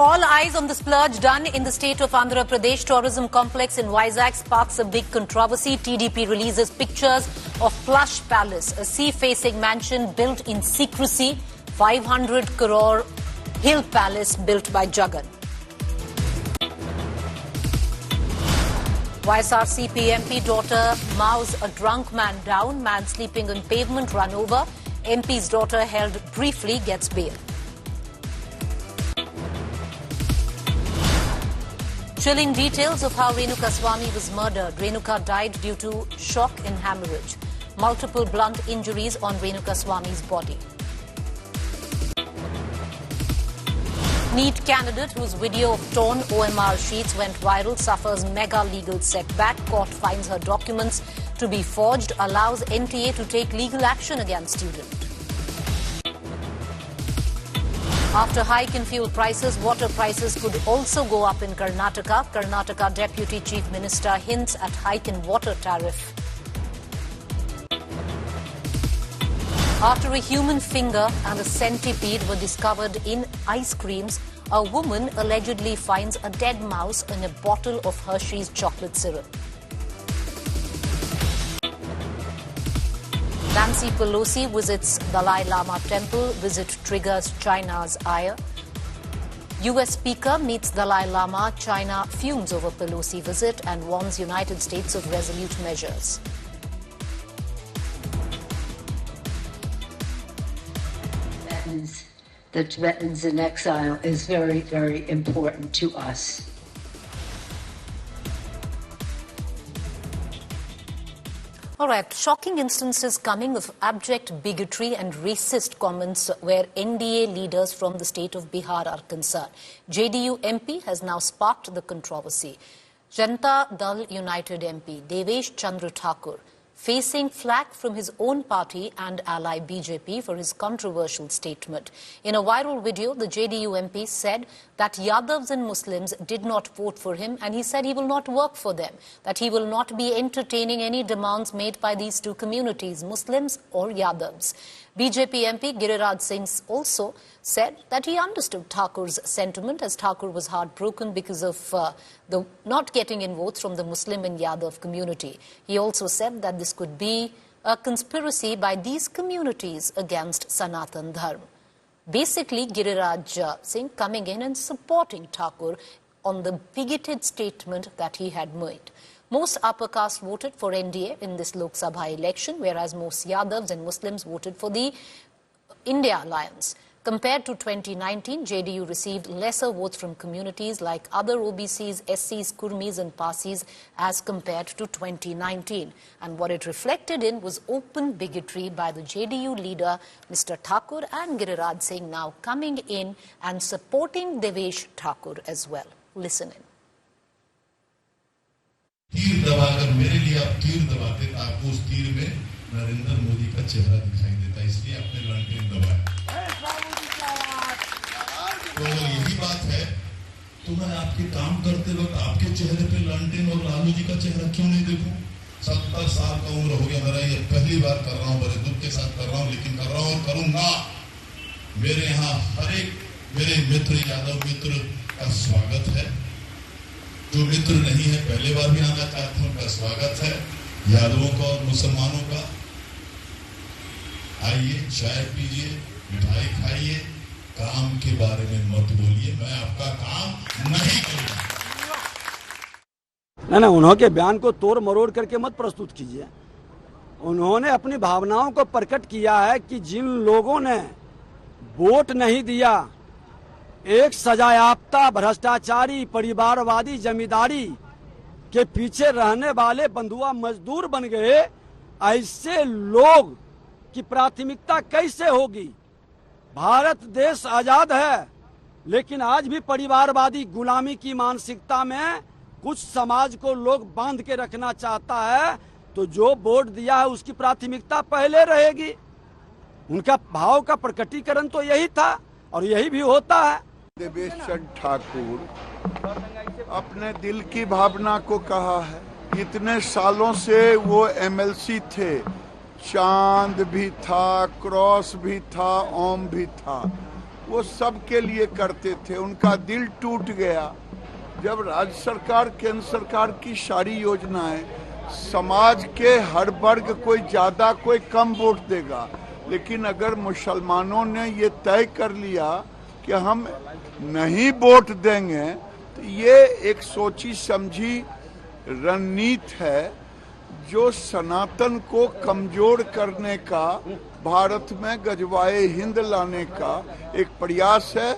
All eyes on the splurge done in the state of Andhra Pradesh tourism complex in Vizag sparks a big controversy. TDP releases pictures of Plush Palace, a sea-facing mansion built in secrecy, 500 crore hill palace built by Jagan. YSRCP MP daughter mows a drunk man down, man sleeping on pavement run over. MP's daughter held briefly gets bail. Chilling details of how Renuka Swami was murdered. Renuka died due to shock and hemorrhage. Multiple blunt injuries on Renuka Swami's body. NEET candidate whose video of torn OMR sheets went viral suffers mega legal setback. Court finds her documents to be forged, allows NTA to take legal action against student. After hike in fuel prices, water prices could also go up in Karnataka. Karnataka Deputy Chief Minister hints at hike in water tariff. After a human finger and a centipede were discovered in ice creams, a woman allegedly finds a dead mouse in a bottle of Hershey's chocolate syrup. Nancy Pelosi visits Dalai Lama temple. Visit triggers China's ire. US Speaker meets Dalai Lama. China fumes over Pelosi visit and warns United States of resolute measures. The Tibetans in exile is very, very important to us. All right, shocking instances coming of abject bigotry and racist comments where NDA leaders from the state of Bihar are concerned. JDU MP has now sparked the controversy. Janata Dal United MP Devesh Chandra Thakur facing flack from his own party and ally BJP for his controversial statement. In a viral video, the JDU MP said that Yadavs and Muslims did not vote for him, and he said he will not work for them, that he will not be entertaining any demands made by these two communities, Muslims or Yadavs. BJP MP Giriraj Singh also said that he understood Thakur's sentiment, as Thakur was heartbroken because of the not getting in votes from the Muslim and Yadav community. He also said that this could be a conspiracy by these communities against Sanatan Dharma. Basically, Giriraj Singh coming in and supporting Thakur on the bigoted statement that he had made. Most upper caste voted for NDA in this Lok Sabha election, whereas most Yadavs and Muslims voted for the India Alliance. Compared to 2019, JDU received lesser votes from communities like other OBCs, SCs, Kurmis and Parsis as compared to 2019. And what it reflected in was open bigotry by the JDU leader, Mr. Thakur, and Giriraj Singh now coming in and supporting Devesh Thakur as well. Listen in. तीर दबाकर मेरे लिए आप तीर दबाते तो आपको उस तीर में नरेंद्र मोदी का चेहरा दिखाई देता, इसलिए आपने लंटेन दबाया। तो यही बात है, तो मैं आपके काम करते वक्त आपके चेहरे पे लंटेन और लालू जी का चेहरा क्यों नहीं देखूं? 70 साल का उम्र हो गया मेरा, ये पहली बार कर रहा हूं, बड़े दुख के साथ कर रहा हूं, लेकिन कर रहा हूं और करूंगा। मेरे यहाँ हर एक मेरे मित्र यादव मित्र का स्वागत है। जो मित्र नहीं है पहले बार भी आना चाहते हैं, उनका स्वागत है। यादवों का और मुसलमानों का आइए, चाय पीजिए, मिठाई खाइए, काम के बारे में मत बोलिए, मैं आपका काम नहीं करूंगा। नहीं, उन्होंने बयान को तोड़ मरोड़ करके मत प्रस्तुत कीजिए। उन्होंने अपनी भावनाओं को प्रकट किया है कि जिन लोगों ने वोट नहीं दिया, एक सजायाफ्ता भ्रष्टाचारी परिवारवादी जमींदारी के पीछे रहने वाले बंधुआ मजदूर बन गए, ऐसे लोग की प्राथमिकता कैसे होगी? भारत देश आजाद है, लेकिन आज भी परिवारवादी गुलामी की मानसिकता में कुछ समाज को लोग बांध के रखना चाहता है, तो जो वोट दिया है उसकी प्राथमिकता पहले रहेगी। उनका भाव का प्रकटीकरण तो यही था और यही भी होता है। देवेश चंद्र ठाकुर अपने दिल की भावना को कहा है। इतने सालों से वो एमएलसी थे, चांद भी था, क्रॉस भी था, ओम भी था। वो सबके लिए करते थे। उनका दिल टूट गया जब राज्य सरकार, केंद्र सरकार की सारी योजनाएं समाज के हर वर्ग कोई ज्यादा कोई कम वोट देगा, लेकिन अगर मुसलमानों ने ये तय कर लिया कि हम नहीं वोट देंगे, तो ये एक सोची समझी रणनीति है जो सनातन को कमजोर करने का, भारत में गजवाए हिंद लाने का एक प्रयास है।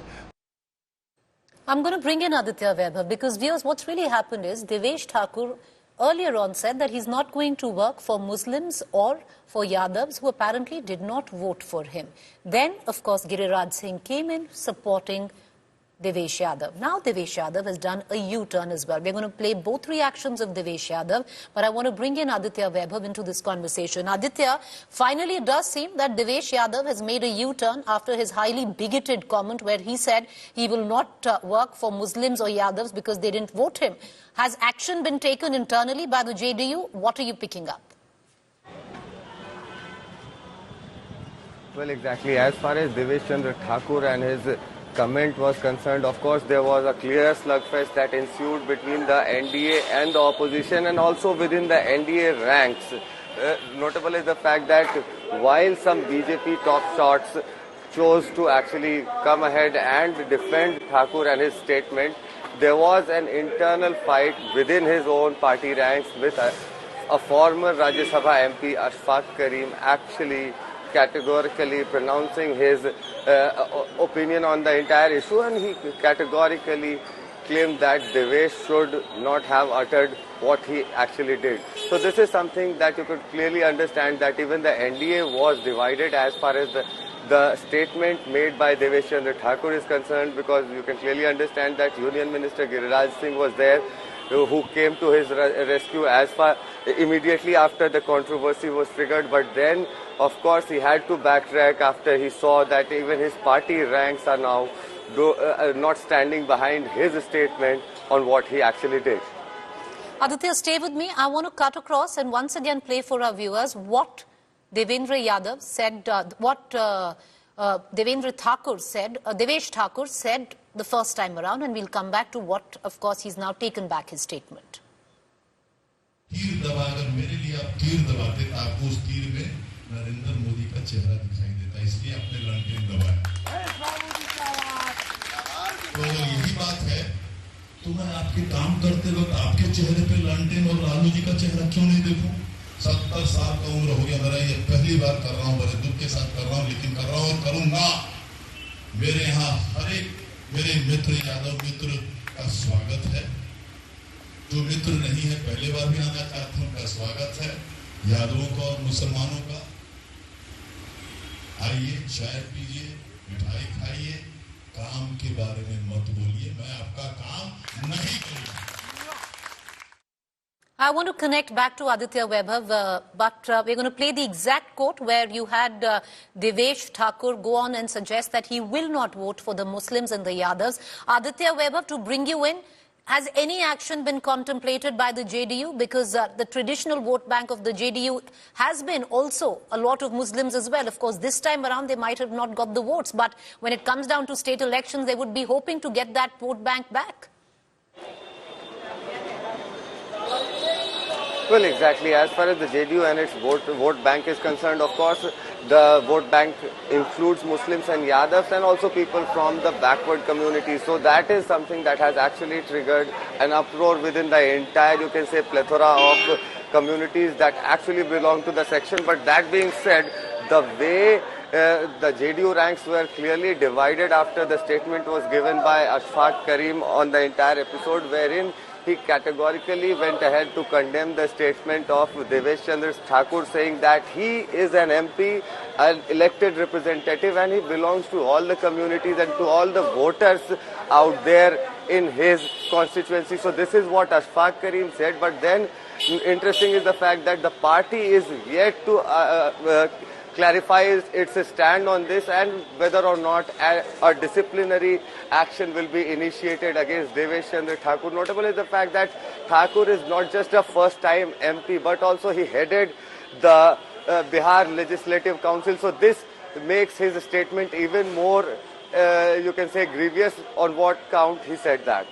I'm going to bring in Aditya Vaibhav because, viewers, what's really happened is Devesh Thakur earlier on said that he's not going to work for Muslims or for Yadavs who apparently did not vote for him. Then, of course, Giriraj Singh came in supporting Devesh Yadav. Now Devesh Yadav has done a U-turn as well. We're going to play both reactions of Devesh Yadav, but I want to bring in Aditya Vaibhav into this conversation. Aditya, finally it does seem that Devesh Yadav has made a U-turn after his highly bigoted comment where he said he will not work for Muslims or Yadavs because they didn't vote him. Has action been taken internally by the JDU? What are you picking up? Well, exactly. As far as Devesh Chandra Thakur and his comment was concerned, of course, there was a clear slugfest that ensued between the NDA and the opposition and also within the NDA ranks. Notable is the fact that while some BJP top shots chose to actually come ahead and defend Thakur and his statement, there was an internal fight within his own party ranks with a former Rajya Sabha MP, Ashfaq Karim, actually categorically pronouncing his opinion on the entire issue, and he categorically claimed that Devesh should not have uttered what he actually did. So this is something that you could clearly understand, that even the NDA was divided as far as the statement made by Devesh Chandra Thakur is concerned, because you can clearly understand that Union Minister Giriraj Singh was there, who came to his rescue immediately after the controversy was triggered. But then, of course, he had to backtrack after he saw that even his party ranks are now not standing behind his statement on what he actually did. Aditya, stay with me. I want to cut across and once again play for our viewers what Devendra Yadav said, Devendra Thakur said, Devesh Thakur said the first time around, and we'll come back to what, of course, he's now taken back his statement. तीर दबा, अगर मेरे लिए आप तीर दबाते तो आपको उस तीर में नरेंद्र मोदी का चेहरा दिखाई देता, इसलिए अपने लंटेन दबाए। तो यही बात है, तो मैं आपके काम करते वक्त आपके चेहरे पे लंटेन और लालू जी का चेहरा क्यों नहीं देखूं? 70 साल का उम्र हो गया मेरा, ये पहली बार कर रहा हूँ, बड़े दुख के साथ कर रहा हूँ, लेकिन कर रहा हूँ और करूंगा। मेरे यहाँ हर एक मेरे मित्र, यादव मित्र का स्वागत है। जो मित्र नहीं है, पहले बार भी आना चाहते हैं, उनका स्वागत है। यादवों का और मुसलमानों का आइए, चाय पीजिए, मिठाई खाइए, काम के बारे में मत बोलिए, मैं आपका काम नहीं करूंगा। I want to connect back to Aditya Vaibhav, but we're going to play the exact quote where you had Devesh Thakur go on and suggest that he will not vote for the Muslims and the Yadavs. Aditya Vaibhav, to bring you in, has any action been contemplated by the JDU? Because the traditional vote bank of the JDU has been also a lot of Muslims as well. Of course, this time around they might have not got the votes, but when it comes down to state elections, they would be hoping to get that vote bank back. Well, exactly. As far as the JDU and its vote bank is concerned, of course, the vote bank includes Muslims and Yadavs and also people from the backward community. So that is something that has actually triggered an uproar within the entire, you can say, plethora of communities that actually belong to the section. But that being said, the way the JDU ranks were clearly divided after the statement was given by Ashfaq Karim on the entire episode, wherein he categorically went ahead to condemn the statement of Devesh Chandra Thakur, saying that he is an MP, an elected representative, and he belongs to all the communities and to all the voters out there in his constituency. So this is what Ashfaq Karim said. But then interesting is the fact that the party is yet to clarifies its stand on this and whether or not a disciplinary action will be initiated against Devesh Chandra Thakur. Notable is the fact that Thakur is not just a first-time MP, but also he headed the Bihar Legislative Council. So this makes his statement even more you can say, grievous on what count he said that.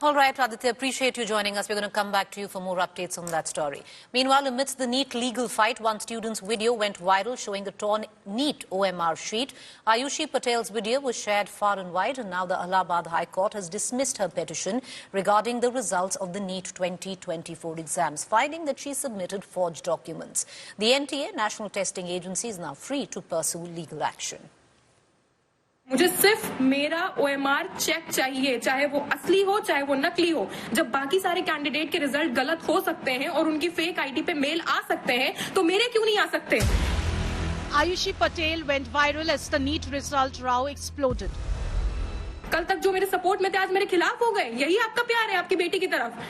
All right, Aditya, appreciate you joining us. We're going to come back to you for more updates on that story. Meanwhile, amidst the NEET legal fight, one student's video went viral showing a torn NEET OMR sheet. Ayushi Patel's video was shared far and wide, and now the Allahabad High Court has dismissed her petition regarding the results of the NEET 2024 exams, finding that she submitted forged documents. The NTA, National Testing Agency, is now free to pursue legal action. मुझे सिर्फ मेरा OMR check चाहिए, चाहे वो असली हो चाहे वो नकली हो। जब बाकी सारे कैंडिडेट के रिजल्ट गलत हो सकते हैं और उनकी फेक आईडी पे मेल आ सकते हैं, तो मेरे क्यों नहीं आ सकते? Ayushi Patel went viral as the NEET result row exploded. कल तक जो मेरे सपोर्ट में थे आज मेरे खिलाफ हो गए। यही आपका प्यार है आपकी बेटी की तरफ?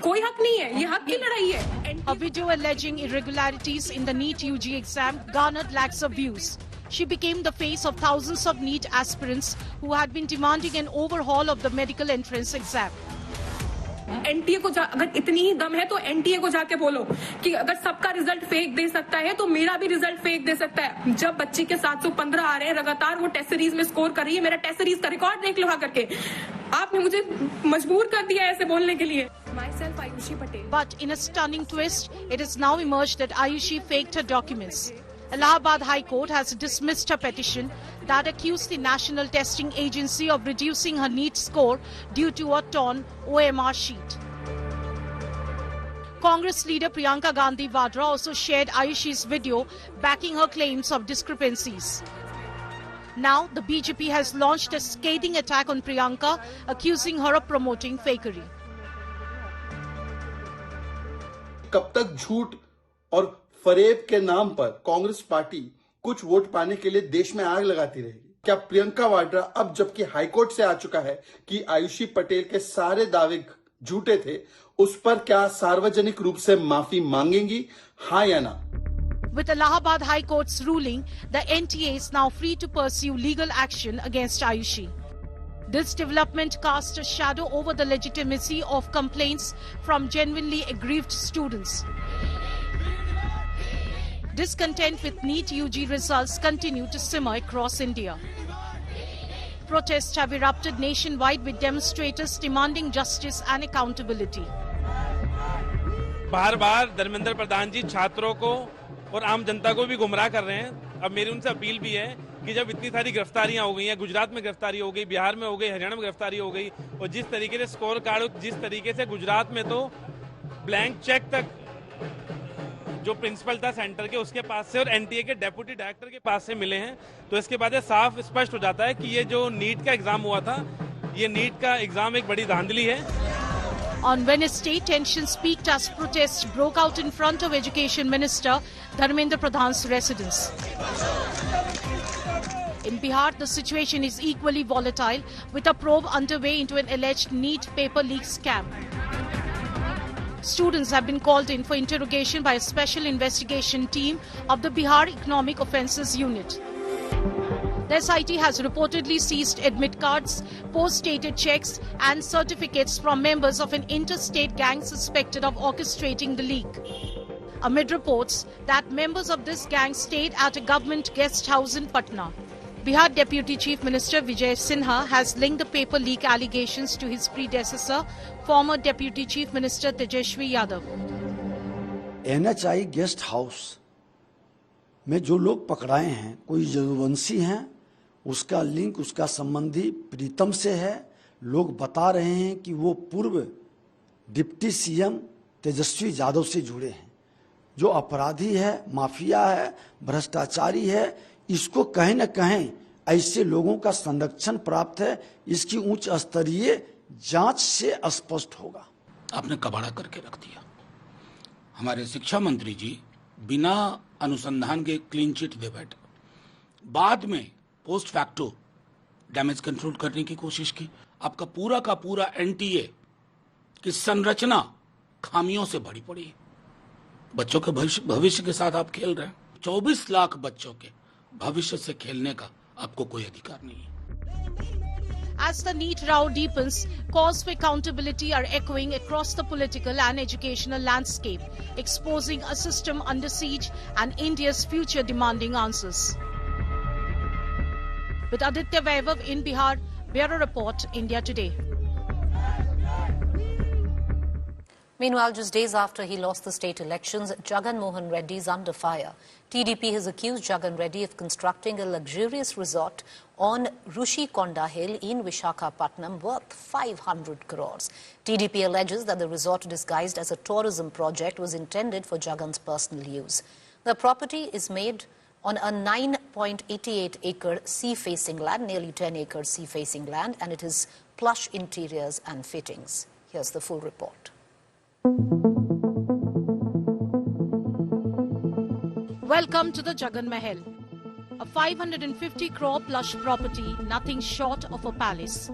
कोई हक नहीं है, ये हक की लड़ाई है। A video alleging irregularities in the NEET UG exam garnered lakhs of views. She became the face of thousands of NEET aspirants who had been demanding an overhaul of the medical entrance exam. NTA को अगर इतनी ही दम है तो NTA को जाके बोलो कि अगर सबका रिजल्ट फेक दे सकता है तो मेरा भी रिजल्ट फेक दे सकता है। जब बच्ची के 715 आ रहे हैं लगातार, वो टेस्ट सीरीज में स्कोर कर रही है, मेरा टेस्ट सीरीज का रिकॉर्ड देख लो करके। आपने मुझे मजबूर कर दिया ऐसे बोलने के लिए। Myself, Ayushi Patel. But in a stunning twist, it has now emerged that Ayushi faked her documents. Allahabad High Court has dismissed her petition that accused the National Testing Agency of reducing her NEET score due to a torn OMR sheet. Congress leader Priyanka Gandhi Vadra also shared Ayushi's video backing her claims of discrepancies. Now, the BJP has launched a scathing attack on Priyanka, accusing her of promoting fakery. कब तक झूठ और फरेब के नाम पर Congress party कुछ vote पाने के लिए देश में आग लगाती रहेगी? क्या प्रियंका वाड्रा अब जबकि हाईकोर्ट से आ चुका है कि आयुषी पटेल के सारे दावे झूठे थे, उस पर क्या सार्वजनिक रूप से माफी मांगेंगी, हाँ या ना? With Allahabad High Court's ruling, the NTA is now free to pursue legal action against Ayushi. This development casts a shadow over the legitimacy of complaints from genuinely aggrieved students. Discontent with NEET UG results continue to simmer across India. Protests have erupted nationwide with demonstrators demanding justice and accountability. बार-बार धर्मेंद्र प्रधान जी छात्रों को और आम जनता को भी गुमराह कर रहे हैं। अब मेरी उनसे अपील भी है कि जब इतनी सारी गिरफ्तारियां हो गई हैं, गुजरात में गिरफ्तारी हो गई, बिहार में हो गई, हरियाणा में गिरफ्तारी हो गई, और जिस तरीके से स्कोर कार्ड, जिस तरीके से गुजरात में तो ब्लैंक चेक तक जो प्रिंसिपल था सेंटर के उसके पास से और एनटीए के डेप्यूटी डायरेक्टर के पास से मिले हैं, तो इसके बाद साफ स्पष्ट हो जाता है कि ये जो नीट का एग्जाम हुआ था, ये नीट का एग्जाम एक बड़ी धांधली है। On Wednesday, tensions peaked as protests broke out in front of Education Minister Dharmendra Pradhan's residence. In Bihar, the situation is equally volatile, with a probe underway into an alleged NEET paper leak scam. Students have been called in for interrogation by a special investigation team of the Bihar Economic Offences Unit. The SIT has reportedly seized admit cards, post-dated checks and certificates from members of an interstate gang suspected of orchestrating the leak. Amid reports that members of this gang stayed at a government guest house in Patna. Bihar Deputy Chief Minister Vijay Sinha has linked the paper leak allegations to his predecessor, former Deputy Chief Minister Tejashwi Yadav. NHI guest house में जो लोग पकड़ाए हैं, कोई यदुवंशी हैं, उसका link उसका संबंधी प्रीतम से है। लोग बता रहे हैं कि वो पूर्व डिप्टी सीएम तेजस्वी यादव से जुड़े हैं। जो अपराधी है, माफिया है, भ्रष्टाचारी है, इसको कहीं न कहीं ऐसे लोगों का संरक्षण प्राप्त है। इसकी उच्च स्तरीय जांच से स्पष्ट होगा। आपने कबाड़ा करके रख दिया। हमारे शिक्षा मंत्री जी बिना अनुसंधान के क्लीन चिट दे बैठे, बाद में पोस्ट फैक्टो डैमेज कंट्रोल करने की कोशिश की। आपका पूरा का पूरा एनटीए की संरचना खामियों से भरी पड़ी है। बच्चों के भविष्य के साथ आप खेल रहे हैं। 24 लाख बच्चों के भविष्य से खेलने का आपको कोई अधिकार नहीं है। As the NEET row deepens, calls for accountability are echoing across the political and educational landscape, exposing a system under siege and India's future demanding answers. With Aditya Vaibhav in Bihar, Bureau Report, India Today. Meanwhile, just days after he lost the state elections, Jagan Mohan Reddy is under fire. TDP has accused Jagan Reddy of constructing a luxurious resort on Rushikonda Hill in Visakhapatnam worth 500 crores. TDP alleges that the resort, disguised as a tourism project, was intended for Jagan's personal use. The property is made on a 9.88-acre sea-facing land, nearly 10 acres sea-facing land, and it has plush interiors and fittings. Here's the full report. Welcome to the Jagan Mahal, a 550 crore plush property, nothing short of a palace.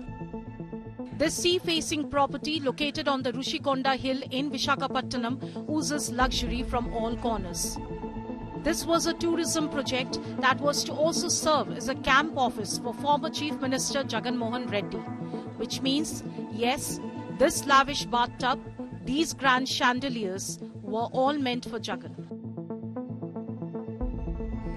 This sea-facing property, located on the Rushikonda Hill in Visakhapatnam, oozes luxury from all corners. This was a tourism project that was to also serve as a camp office for former Chief Minister Jagan Mohan Reddy, which means, yes, this lavish bathtub, these grand chandeliers were all meant for Jagan.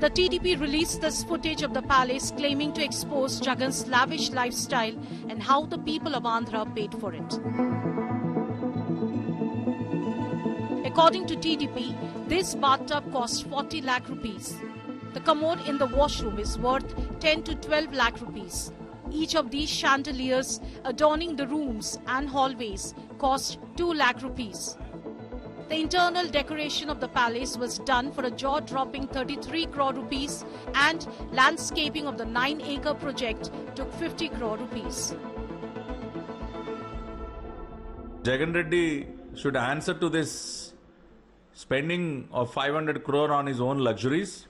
The TDP released this footage of the palace, claiming to expose Jagan's lavish lifestyle and how the people of Andhra paid for it. According to TDP, this bathtub cost 40 lakh rupees. The commode in the washroom is worth 10 to 12 lakh rupees. Each of these chandeliers adorning the rooms and hallways cost 2 lakh rupees. The internal decoration of the palace was done for a jaw-dropping 33 crore rupees, and landscaping of the 9-acre project took 50 crore rupees. Jagan Reddy should answer to this spending of 500 crore on his own luxuries,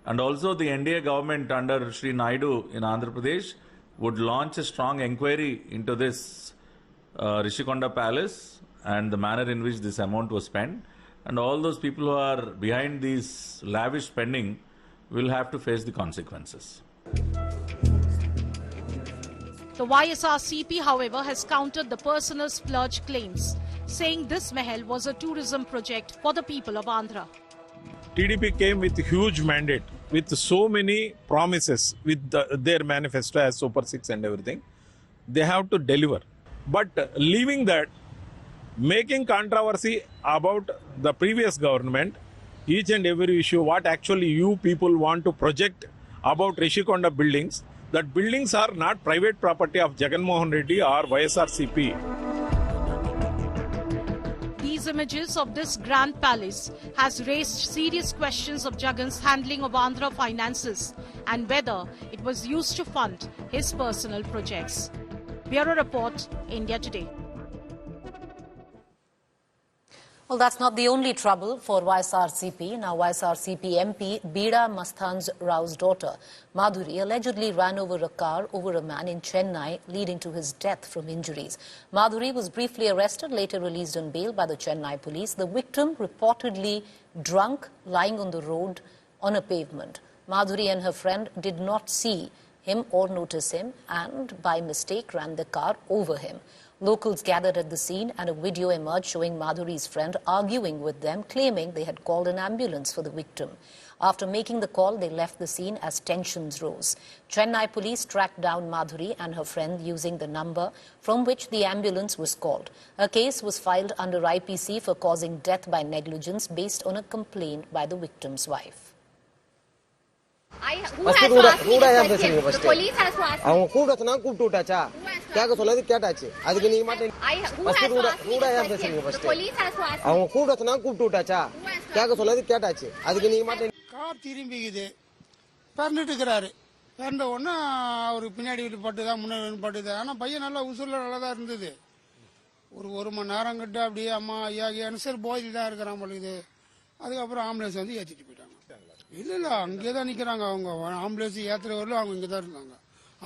and also the NDA government under Shri Naidu in Andhra Pradesh would launch a strong inquiry into this Rishikonda Palace and the manner in which this amount was spent, and all those people who are behind these lavish spending will have to face the consequences. The YSRCP, however, has countered the personal splurge claims, saying this mahal was a tourism project for the people of Andhra. TDP came with a huge mandate, with so many promises, with their manifesto as Super 6 and everything. They have to deliver. But leaving that, making controversy about the previous government, each and every issue, what actually you people want to project about Rishikonda buildings, that buildings are not private property of Jagan Mohan Reddy or YSRCP. These images of this grand palace has raised serious questions of Jagan's handling of Andhra finances and whether it was used to fund his personal projects. Bureau Report, India Today. Well, that's not the only trouble for YSRCP. Now, YSRCP MP Bida Masthan Rao's daughter, Madhuri, allegedly ran over a car over a man in Chennai, leading to his death from injuries. Madhuri was briefly arrested, later released on bail by the Chennai police. The victim, reportedly drunk, lying on the road on a pavement. Madhuri and her friend did not see him or notice him and, by mistake, ran the car over him. Locals gathered at the scene and a video emerged showing Madhuri's friend arguing with them, claiming they had called an ambulance for the victim. After making the call, they left the scene as tensions rose. Chennai police tracked down Madhuri and her friend using the number from which the ambulance was called. A case was filed under IPC for causing death by negligence based on a complaint by the victim's wife. Who has to ask me this question? The police has to ask me. Who has to ask me this question? The police has to ask me. Who has to ask me this question? The police has to ask me. Who has to ask me this question? Car திரும்பிக்குது பறந்துட்டு இருக்கிறாரு பறந்த உடனே அவரு பின்னாடி வீட்டு பட்டுதான் முன்னாடி பட்டுதான் ஆனால் பையன் நல்லா உசுரில் நல்லா தான் இருந்தது ஒரு மணி நேரம் கிட்ட அப்படியே அம்மா ஐயா சரி போதில் தான் இருக்கிறான் பொழுது அதுக்கப்புறம் ஆம்புலன்ஸ் வந்து ஏற்றிட்டு போயிட்டாங்க இல்லை அங்கே தான் நிற்கிறாங்க அவங்க ஆம்புலன்ஸ் ஏற்றுற வரலும் அவங்க இங்கே தான் இருந்தாங்க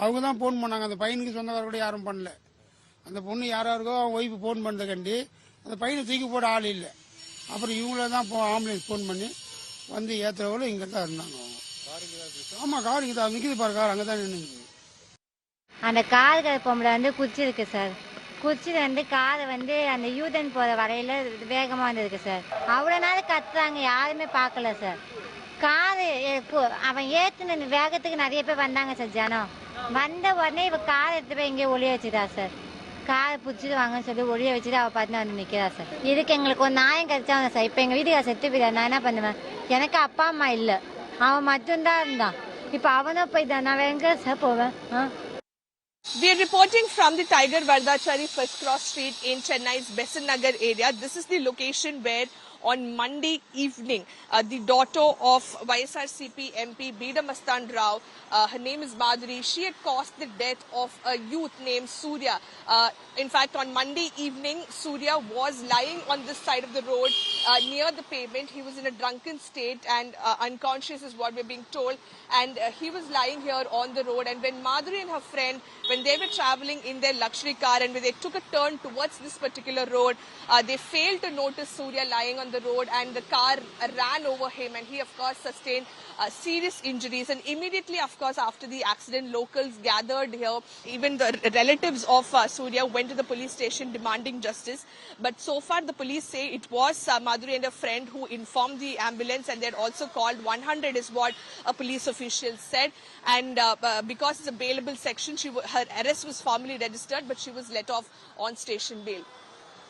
அவங்க தான் ஃபோன் பண்ணாங்க அந்த பையனுக்கு சொந்தக்கார கூட யாரும் பண்ணல அந்த பொண்ணு யாராருக்கோ அவங்க ஒய்ஃபு ஃபோன் பண்ணதை கண்டி அந்த பையனை தூக்கி போட ஆள் இல்லை அப்புறம் இவங்கள தான் ஆம்புலன்ஸ் ஃபோன் பண்ணி வந்து ஏற்றுறவங்களும் இங்கே தான் இருந்தாங்க அவங்க ஆமாம் கார் இங்கே தான் நிற்கிது பாரு கார் அங்கே தான் நின்றுது அந்த கார் பொம்பளை வந்து குச்சிருக்கு சார் குச்சிட்டு வந்து காரை வந்து அந்த யூதன் போகிற வரையில வேகமாக வந்துருக்கு சார் அவ்வளோ நேரம் கத்துறாங்க யாருமே பார்க்கல சார் கார் அவன் ஏத்துன வேகத்துக்கு நிறைய பேர் வந்தாங்க சார். ஜனம் வந்த உடனே இவ கார் எடுத்து போய் எங்கேயோ ஒளிய வச்சுட்டா சார். காரை பிடிச்சிட்டு வாங்கன்னு சொல்லி ஒளிய வச்சுட்டு அவள் பார்த்து வந்து நிற்கிறா சார். இதுக்கு எங்களுக்கு ஒரு நியாயம் கிடைச்சா சார். இப்போ எங்கள் வீட்டுக்கு செத்து போயிடா, நான் என்ன பண்ணுவேன்? எனக்கு அப்பா அம்மா இல்லை, அவன் மட்டும்தான் இருந்தான். இப்போ அவனும் போயிட்டான், நான் எங்கே சார் போவேன்? We are reporting from the Tiger Vardachari First Cross Street in Chennai's Besant Nagar area. This is the location where on Monday evening, the daughter of YSRCP MP Bida Mastan Rao, her name is Madhuri, she had caused the death of a youth named Surya. In fact, on Monday evening, Surya was lying on this side of the road near the pavement. He was in a drunken state and unconscious is what we're being told. And he was lying here on the road. And when Madhuri and her friend, when they were traveling in their luxury car and when they took a turn towards this particular road, they failed to notice Surya lying on the road and the car ran over him and he of course sustained serious injuries. And immediately, of course, after the accident, locals gathered here. Even the relatives of Surya went to the police station demanding justice. But so far the police say it was Madhuri and a friend who informed the ambulance, and they had also called 100 is what a police official said. And because it's a bailable section, her arrest was formally registered, but she was let off on station bail.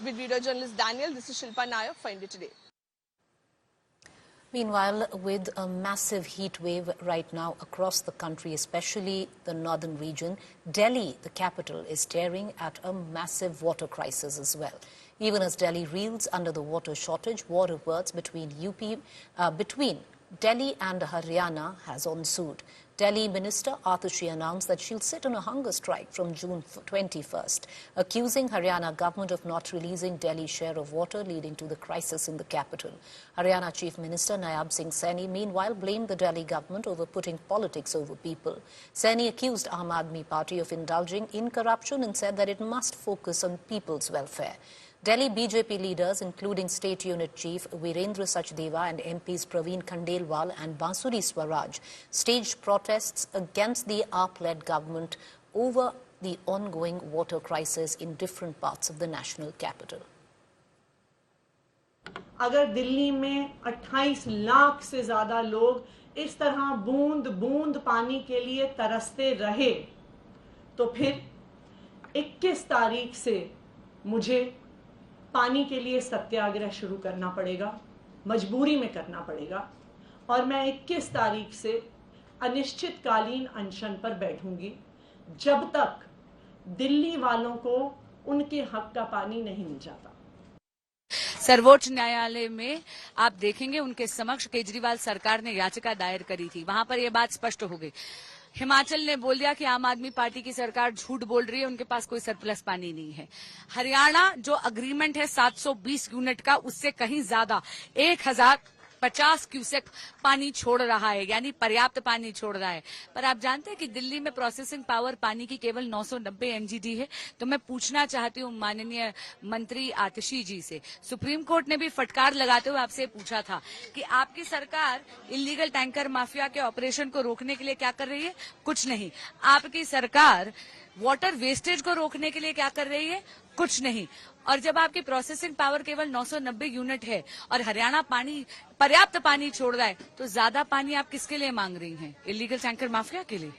With video journalist Daniel, this is Shilpa Nair for India Today. Meanwhile, with a massive heat wave right now across the country, especially the northern region, Delhi, the capital, is staring at a massive water crisis as well. Even as Delhi reels under the water shortage, war reverts between Delhi and Haryana has ensued. Delhi Minister Atushi announced that she'll sit on a hunger strike from June 21st, accusing Haryana government of not releasing Delhi's share of water, leading to the crisis in the capital. Haryana Chief Minister Nayab Singh Saini, meanwhile, blamed the Delhi government over putting politics over people. Saini accused Aam Aadmi Party of indulging in corruption and said that it must focus on people's welfare. Delhi BJP leaders, including State Unit Chief Virendra Sachdeva and MPs Praveen Khandelwal and Bansuri Swaraj, staged protests against the AAP-led government over the ongoing water crisis in different parts of the national capital. अगर दिल्ली में 28 लाख से ज्यादा लोग इस तरह बूंद बूंद पानी के लिए तरसते रहे, तो फिर 21 तारीख से मुझे पानी के लिए सत्याग्रह शुरू करना पड़ेगा, मजबूरी में करना पड़ेगा। और मैं 21 तारीख से अनिश्चितकालीन अनशन पर बैठूंगी जब तक दिल्ली वालों को उनके हक का पानी नहीं मिल जाता। सर्वोच्च न्यायालय में आप देखेंगे उनके समक्ष केजरीवाल सरकार ने याचिका दायर करी थी, वहां पर यह बात स्पष्ट हो गई। हिमाचल ने बोल दिया कि आम आदमी पार्टी की सरकार झूठ बोल रही है, उनके पास कोई सरप्लस पानी नहीं है। हरियाणा जो अग्रीमेंट है 720 यूनिट का, उससे कहीं ज्यादा 1050 क्यूसेक पानी छोड़ रहा है, यानी पर्याप्त पानी छोड़ रहा है। पर आप जानते हैं कि दिल्ली में प्रोसेसिंग पावर पानी की केवल 990 MGD है। तो मैं पूछना चाहती हूँ माननीय मंत्री आतिशी जी से, सुप्रीम कोर्ट ने भी फटकार लगाते हुए आपसे पूछा था कि आपकी सरकार इलीगल टैंकर माफिया के ऑपरेशन को रोकने के लिए क्या कर रही है? कुछ नहीं। आपकी सरकार वाटर वेस्टेज को रोकने के लिए क्या कर रही है? कुछ नहीं। और जब आपकी प्रोसेसिंग पावर केवल 990 यूनिट है और हरियाणा पर्याप्त पानी छोड़ रहा है, तो ज्यादा पानी आप किसके लिए मांग रही हैं? इलीगल टैंकर माफिया के लिए।